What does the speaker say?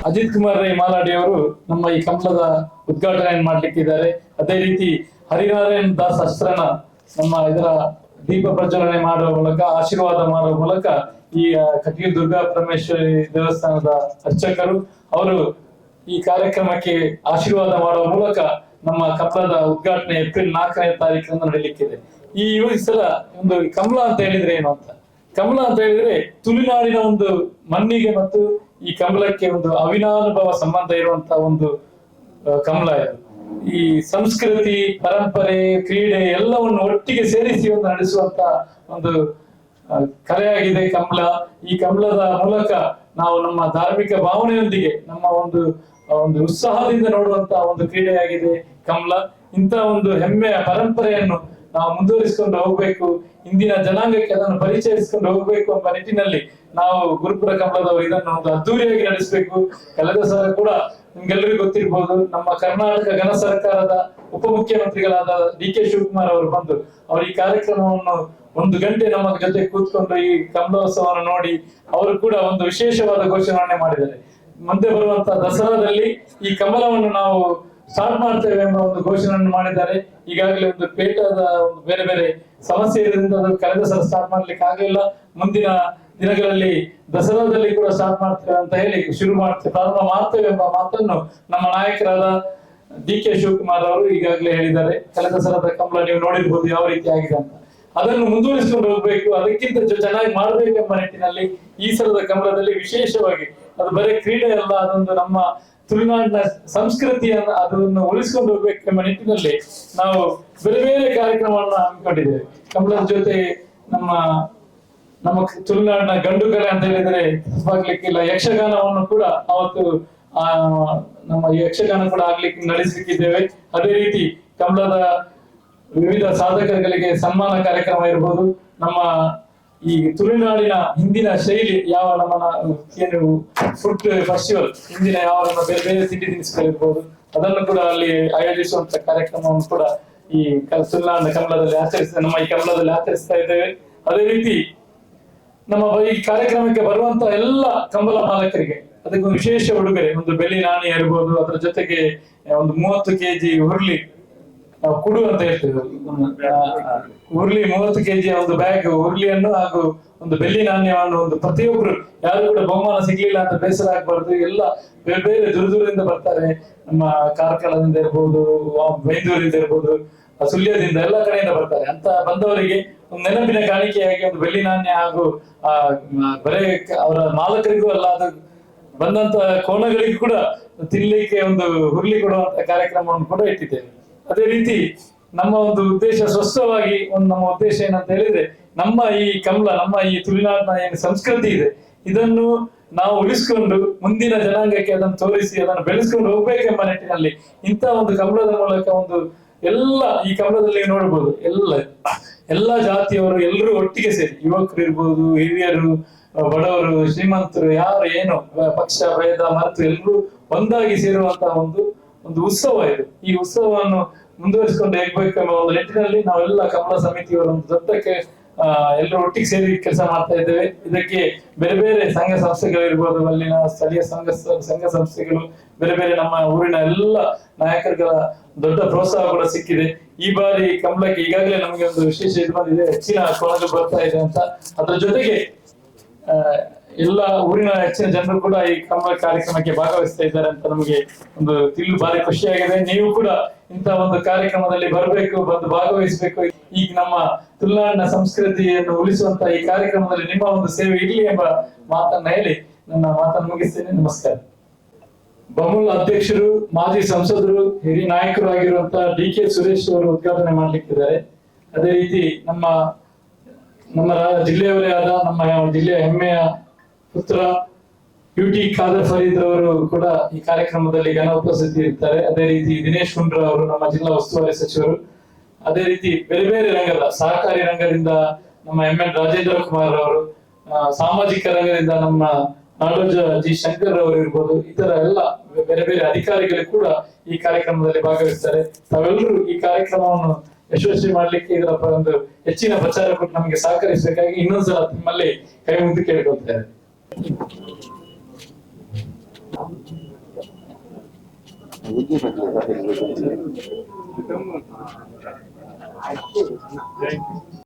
ಅಜಿತ್ ಕುಮಾರ್ ರೈ ಮಾಲಾಡಿ ಅವರು ನಮ್ಮ ಈ ಕಮಲದ ಉದ್ಘಾಟನೆಯನ್ನು ಮಾಡ್ಲಿಕ್ಕಿದ್ದಾರೆ. ಅದೇ ರೀತಿ ಹರಿನಾರಾಯಣ್ ದಾಸ್ ಅಸ್ತ್ರನ ನಮ್ಮ ಇದರ ದೀಪ ಪ್ರಜ್ವಲನೆ ಮಾಡುವ ಮೂಲಕ ಆಶೀರ್ವಾದ ಮಾಡುವ ಮೂಲಕ ಈ ಕಟೀಲು ದುರ್ಗಾ ಪರಮೇಶ್ವರಿ ದೇವಸ್ಥಾನದ ಅರ್ಚಕರು ಅವರು ಈ ಕಾರ್ಯಕ್ರಮಕ್ಕೆ ಆಶೀರ್ವಾದ ಮಾಡುವ ಮೂಲಕ ನಮ್ಮ ಕಮಲದ ಉದ್ಘಾಟನೆ ಏಪ್ರಿಲ್ 4ನೇ ತಾರೀಕಿನಂದು ನಡೆಯಲಿಕ್ಕಿದೆ. ಈ ಸಲ ಒಂದು ಕಮಲ ಅಂತ ಹೇಳಿದ್ರೆ ಏನು ಅಂತ, ಕಮಲ ಅಂತ ಹೇಳಿದ್ರೆ ತುಳುನಾಡಿನ ಒಂದು ಮಣ್ಣಿಗೆ ಮತ್ತು ಈ ಕಮಲಕ್ಕೆ ಒಂದು ಅವಿನಾನುಭವ ಸಂಬಂಧ ಇರುವಂತಹ ಒಂದು ಕಮಲ ಇದು. ಈ ಸಂಸ್ಕೃತಿ, ಪರಂಪರೆ, ಕ್ರೀಡೆ ಎಲ್ಲವನ್ನು ಒಟ್ಟಿಗೆ ಸೇರಿಸಿ ಒಂದು ನಡೆಸುವಂತ ಒಂದು ಕಲೆಯಾಗಿದೆ ಕಮಲ. ಈ ಕಮಲದ ಮೂಲಕ ನಾವು ನಮ್ಮ ಧಾರ್ಮಿಕ ಭಾವನೆಯೊಂದಿಗೆ ನಮ್ಮ ಒಂದು ಉತ್ಸಾಹದಿಂದ ನೋಡುವಂತ ಒಂದು ಕ್ರೀಡೆಯಾಗಿದೆ ಕಮಲ. ಇಂಥ ಒಂದು ಹೆಮ್ಮೆಯ ಪರಂಪರೆಯನ್ನು ನಾವು ಮುಂದುವರಿಸಿಕೊಂಡು ಹೋಗ್ಬೇಕು, ಇಂದಿನ ಜನಾಂಗಕ್ಕೆ ಅದನ್ನು ಪರಿಚಯಿಸಿಕೊಂಡು ಹೋಗ್ಬೇಕು ಎಂಬ ನಿಟ್ಟಿನಲ್ಲಿ ನಾವು ಗುರುಪುರ ಕಮಲದವರು ಇದನ್ನು ಒಂದು ಅದ್ದೂರಿಯಾಗಿ ನಡೆಸಬೇಕು. ಕಳೆದ ಸಲ ಕೂಡ ನಿಮ್ಗೆಲ್ಲರಿಗೂ ಗೊತ್ತಿರ್ಬೋದು, ನಮ್ಮ ಕರ್ನಾಟಕ ಘನ ಸರ್ಕಾರದ ಉಪಮುಖ್ಯಮಂತ್ರಿಗಳಾದ ಡಿ.ಕೆ. ಶಿವಕುಮಾರ್ ಅವರು ಬಂದು ಅವರು ಈ ಕಾರ್ಯಕ್ರಮವನ್ನು 1 ಗಂಟೆ ನಮ್ಮ ಜೊತೆ ಕೂತ್ಕೊಂಡು ಈ ಕಮಲೋತ್ಸವವನ್ನು ನೋಡಿ ಅವರು ಕೂಡ ಒಂದು ವಿಶೇಷವಾದ ಘೋಷಣೆ ಮಾಡಿದ್ದಾರೆ. ಮುಂದೆ ಬರುವಂತಹ ದಸರಾದಲ್ಲಿ ಈ ಕಮಲವನ್ನು ನಾವು ಸ್ಟಾರ್ಟ್ ಮಾಡ್ತೇವೆ ಎಂಬ ಒಂದು ಘೋಷಣೆಯನ್ನು ಮಾಡಿದ್ದಾರೆ. ಈಗಾಗಲೇ ಒಂದು ಪೇಟದ ಒಂದು ಬೇರೆ ಬೇರೆ ಸಮಸ್ಯೆ ಇರೋದ್ರಿಂದ ಅದು ಕಳೆದ ಸಲ ಸ್ಟಾರ್ಟ್ ಮಾಡ್ಲಿಕ್ಕೆ ಆಗಲಿಲ್ಲ. ಮುಂದಿನ ದಿನಗಳಲ್ಲಿ ದಸರಾದಲ್ಲಿ ಕೂಡ ಸ್ಟಾರ್ಟ್ ಮಾಡ್ತೇವೆ ಅಂತ ಹೇಳಿ ಪ್ರಾರಂಭ ಮಾಡ್ತೇವೆ ಎಂಬ ಮಾತನ್ನು ನಮ್ಮ ನಾಯಕರಾದ ಡಿ.ಕೆ. ಶಿವಕುಮಾರ್ ಅವರು ಈಗಾಗಲೇ ಹೇಳಿದ್ದಾರೆ. ಕಳೆದ ಸಲದ ಕಮಲ ನೀವು ನೋಡಿರ್ಬೋದು ಯಾವ ರೀತಿ ಆಗಿದೆ ಅಂತ. ಅದನ್ನು ಮುಂದುವರಿಸಿಕೊಂಡು ಹೋಗ್ಬೇಕು, ಅದಕ್ಕಿಂತ ಚೆನ್ನಾಗಿ ಮಾಡ್ಬೇಕೆಂಬ ನಿಟ್ಟಿನಲ್ಲಿ ಈ ಸಲದ ಕಮಲದಲ್ಲಿ ವಿಶೇಷವಾಗಿ ಅದು ಬರೀ ಕ್ರೀಡೆ ಅಲ್ಲ, ಅದೊಂದು ನಮ್ಮ ತುಳುನಾಡಿನ ಸಂಸ್ಕೃತಿಯನ್ನು ಅದನ್ನು ಉಳಿಸಿಕೊಂಡು ಹೋಗ್ಬೇಕೆಂಬ ನಿಟ್ಟಿನಲ್ಲಿ ನಾವು ಬೇರೆ ಬೇರೆ ಕಾರ್ಯಕ್ರಮವನ್ನು ಹಮ್ಮಿಕೊಂಡಿದ್ದೇವೆ. ಕಮಲದ ಜೊತೆ ನಮ್ಮ ತುಳುನಾಡಿನ ಗಂಡು ಕಲೆ ಅಂತ ಹೇಳಿದರೆ ತಪ್ಪಾಗ್ಲಿಕ್ಕಿಲ್ಲ, ಯಕ್ಷಗಾನವನ್ನು ಕೂಡ ಅವತ್ತು ನಮ್ಮ ಯಕ್ಷಗಾನ ಕೂಡ ನಡೆಸಲಿಕ್ಕಿದ್ದೇವೆ. ಅದೇ ರೀತಿ ಕಮಲದ ವಿವಿಧ ಸಾಧಕರಿಗೆ ಸನ್ಮಾನ ಕಾರ್ಯಕ್ರಮ ಇರ್ಬೋದು, ನಮ್ಮ ಈ ತುಳುನಾಡಿನ ಹಿಂದಿನ ಶೈಲಿ ಯಾವ ಏನು ಫುಡ್ ಫೆಸ್ಟಿವಲ್ ಹಿಂದಿನ ಯಾವ ನಮ್ಮ ಬೇರೆ ಬೇರೆ ತಿಂಡಿ ತಿನಿಸುಗಳಿರ್ಬೋದು ಅದನ್ನು ಕೂಡ ಅಲ್ಲಿ ಆಯೋಜಿಸುವಂತ ಕಾರ್ಯಕ್ರಮವನ್ನು ಕೂಡ ಈ ತುಳುನಾಡಿನ ಕಮಲದಲ್ಲಿ ನಮ್ಮ ಈ ಕಮಲದಲ್ಲಿ ಆಚರಿಸ್ತಾ ಇದ್ದೇವೆ. ಅದೇ ರೀತಿ ನಮ್ಮ ಈ ಕಾರ್ಯಕ್ರಮಕ್ಕೆ ಬರುವಂತ ಎಲ್ಲ ಕಮಲ ಮಾಲಕರಿಗೆ ಅದಕ್ಕೊಂದು ವಿಶೇಷ ಉಡುಗೊರೆ, ಒಂದು ಬೆಳ್ಳಿ ನಾಣ್ಯ ಇರ್ಬೋದು, ಅದರ ಜೊತೆಗೆ ಒಂದು 30 kg ಹುರ್ಲಿ ಕುಡು ಅಂತ ಹೇಳ್ತೇವೆ, ಹುರ್ಲಿ 30 kg ಒಂದು ಬ್ಯಾಗ್ ಹುರ್ಲಿಯನ್ನು ಹಾಗೂ ಒಂದು ಬೆಳ್ಳಿ ನಾಣ್ಯವನ್ನು ಒಂದು ಪ್ರತಿಯೊಬ್ರು ಯಾರು ಕೂಡ ಬಹುಮಾನ ಸಿಗ್ಲಿಲ್ಲ ಅಂತ ಬೇಸರ ಆಗ್ಬಾರ್ದು. ಎಲ್ಲ ಬೇರೆ ಬೇರೆ ದೂರದಿಂದ ಬರ್ತಾರೆ, ನಮ್ಮ ಕಾರ್ಕಳದಿಂದ ಇರ್ಬೋದು, ಬೈಂದೂರಿಂದ ಇರ್ಬೋದು, ಸುಳ್ಯದಿಂದ ಎಲ್ಲ ಕಡೆಯಿಂದ ಬರ್ತಾರೆ. ಅಂತ ಬಂದವರಿಗೆ ಒಂದು ನೆನಪಿನ ಕಾಣಿಕೆಯಾಗಿ ಒಂದು ಬೆಳ್ಳಿ ನಾಣ್ಯ ಹಾಗೂ ಬರೇ ಅವರ ಮಾಲಕರಿಗೂ ಅಲ್ಲ, ಅದು ಬಂದಂತ ಕೋಣಗಳಿಗೂ ಕೂಡ ತಿನ್ಲಿಕ್ಕೆ ಒಂದು ಹುರ್ಲಿ ಕೊಡುವಂತ ಕಾರ್ಯಕ್ರಮವನ್ನು ಕೂಡ ಇಟ್ಟಿದ್ದೇವೆ. ಅದೇ ರೀತಿ ನಮ್ಮ ಒಂದು ಉದ್ದೇಶ ಸ್ಪಷ್ಟವಾಗಿ ನಮ್ಮ ಉದ್ದೇಶ ಏನಂತ ಹೇಳಿದ್ರೆ, ನಮ್ಮ ಈ ಕಮಲ, ನಮ್ಮ ಈ ತುಳುನಾಡಿನ ಏನು ಸಂಸ್ಕೃತಿ ಇದೆ ಇದನ್ನು ನಾವು ಉಳಿಸ್ಕೊಂಡು ಮುಂದಿನ ಜನಾಂಗಕ್ಕೆ ಅದನ್ನು ತೋರಿಸಿ ಅದನ್ನು ಬೆಳೆಸ್ಕೊಂಡು ಹೋಗ್ಬೇಕೆಂಬ ನಿಟ್ಟಿನಲ್ಲಿ ಇಂಥ ಒಂದು ಕಮಲದ ಮೂಲಕ ಒಂದು ಎಲ್ಲ ಈ ಕಮಲದಲ್ಲಿ ನೋಡ್ಬೋದು ಎಲ್ಲ ಜಾತಿಯವರು ಎಲ್ಲರೂ ಒಟ್ಟಿಗೆ ಸೇರಿ, ಯುವಕರು ಇರ್ಬೋದು, ಹಿರಿಯರು, ಬಡವರು, ಶ್ರೀಮಂತರು, ಯಾರು ಏನು ಪಕ್ಷ ಭೇದ ಮರೆತು ಎಲ್ಲರೂ ಒಂದಾಗಿ ಸೇರುವಂತಹ ಒಂದು ಉತ್ಸವ ಇದು. ಈ ಉತ್ಸವವನ್ನು ಮುಂದುವರಿಸಿಕೊಂಡು ಹೋಗ್ಬೇಕೆಂಬ ಒಂದು ನಿಟ್ಟಿನಲ್ಲಿ ನಾವೆಲ್ಲ ಕಮಲ ಸಮಿತಿಯವರು ಒಂದು ದೊಡ್ಡಕ್ಕೆ ಎಲ್ಲರೂ ಒಟ್ಟಿಗೆ ಸೇರಿ ಕೆಲಸ ಮಾಡ್ತಾ ಇದ್ದೇವೆ. ಇದಕ್ಕೆ ಬೇರೆ ಬೇರೆ ಸಂಘ ಸಂಸ್ಥೆಗಳಿರ್ಬೋದು, ಅಲ್ಲಿನ ಸ್ಥಳೀಯ ಸಂಘ ಸಂಸ್ಥೆಗಳು, ಬೇರೆ ಬೇರೆ ನಮ್ಮ ಊರಿನ ಎಲ್ಲ ನಾಯಕರುಗಳ ದೊಡ್ಡ ಪ್ರೋತ್ಸಾಹ ಕೂಡ ಸಿಕ್ಕಿದೆ. ಈ ಬಾರಿ ಕಮಲಕ್ಕೆ ಈಗಾಗಲೇ ನಮಗೆ ಒಂದು ವಿಶೇಷ ಇದು ಬಂದಿದೆ, ಹೆಚ್ಚಿನ ಕೋಣಗಳು ಬರ್ತಾ ಇದೆ ಅಂತ. ಅದರ ಜೊತೆಗೆ ಎಲ್ಲ ಊರಿನ ಹೆಚ್ಚಿನ ಜನರು ಕೂಡ ಈ ಕಮಲ ಕಾರ್ಯಕ್ರಮಕ್ಕೆ ಭಾಗವಹಿಸ್ತಾ ಇದ್ದಾರೆ ಅಂತ ನಮಗೆ ಒಂದು ತಿಳಿದು ಭಾರಿ ಖುಷಿಯಾಗಿದೆ. ನೀವು ಕೂಡ ಇಂತ ಒಂದು ಕಾರ್ಯಕ್ರಮದಲ್ಲಿ ಬರಬೇಕು, ಬಂದು ಭಾಗವಹಿಸಬೇಕು. ಈಗ ನಮ್ಮ ತುಳುನಾಡಿನ ಸಂಸ್ಕೃತಿಯನ್ನು ಉಳಿಸುವಂತ ಈ ಕಾರ್ಯಕ್ರಮದಲ್ಲಿ ನಿಮ್ಮ ಒಂದು ಸೇವೆ ಇರಲಿ ಎಂಬ ಮಾತನ್ನ ಹೇಳಿ ನನ್ನ ಮಾತನ್ನು ಮುಗಿಸ್ತೇನೆ. ನಮಸ್ಕಾರ. ಬಮೂಲ್ ಅಧ್ಯಕ್ಷರು, ಮಾಜಿ ಸಂಸದರು, ಹಿರಿಯ ನಾಯಕರು ಆಗಿರುವಂತಹ ಡಿ.ಕೆ. ಸುರೇಶ್ ಅವರು ಉದ್ಘಾಟನೆ ಮಾಡ್ಲಿಕ್ಕಿದ್ದಾರೆ. ಅದೇ ರೀತಿ ನಮ್ಮ ಜಿಲ್ಲೆಯವರೇ ಆದ ನಮ್ಮ ಜಿಲ್ಲೆಯ ಹೆಮ್ಮೆಯ ಪುತ್ರ ಯುಟಿ ಖಾದರ್ ಫರೀದ್ ಅವರು ಕೂಡ ಈ ಕಾರ್ಯಕ್ರಮದಲ್ಲಿ ಘನ ಉಪಸ್ಥಿತಿ ಇರ್ತಾರೆ. ಅದೇ ರೀತಿ ದಿನೇಶ್ ಗುಂಡ್ರ ಅವರು ನಮ್ಮ ಜಿಲ್ಲಾ ಉಸ್ತುವಾರಿ ಸಚಿವರು. ಅದೇ ರೀತಿ ಬೇರೆ ಬೇರೆ ರಂಗದ ಸಹಕಾರಿ ರಂಗದಿಂದ ನಮ್ಮ ಎಂ.ಎನ್. ರಾಜೇಂದ್ರ ಕುಮಾರ್ ಅವರು, ಸಾಮಾಜಿಕ ರಂಗದಿಂದ ನಮ್ಮ ನಾಡೋಜ ಜಿ ಶಂಕರ್ ಅವರು ಇರ್ಬೋದು, ಇತರ ಎಲ್ಲ ಬೇರೆ ಬೇರೆ ಅಧಿಕಾರಿಗಳು ಕೂಡ ಈ ಕಾರ್ಯಕ್ರಮದಲ್ಲಿ ಭಾಗವಹಿಸ್ತಾರೆ. ತಾವೆಲ್ಲರೂ ಈ ಕಾರ್ಯಕ್ರಮವನ್ನು ಯಶಸ್ವಿ ಮಾಡ್ಲಿಕ್ಕೆ ಇದರ ಒಂದು ಹೆಚ್ಚಿನ ಪ್ರಚಾರ ಕೊಟ್ಟು ನಮಗೆ ಸಹಕರಿಸಬೇಕಾಗಿ ಇನ್ನೊಂದ್ಸಲ ನಿಮ್ಮಲ್ಲಿ ಕೈ ಮುಗಿದು ಕೇಳ್ಕೊಳ್ತಾರೆ. Thank you.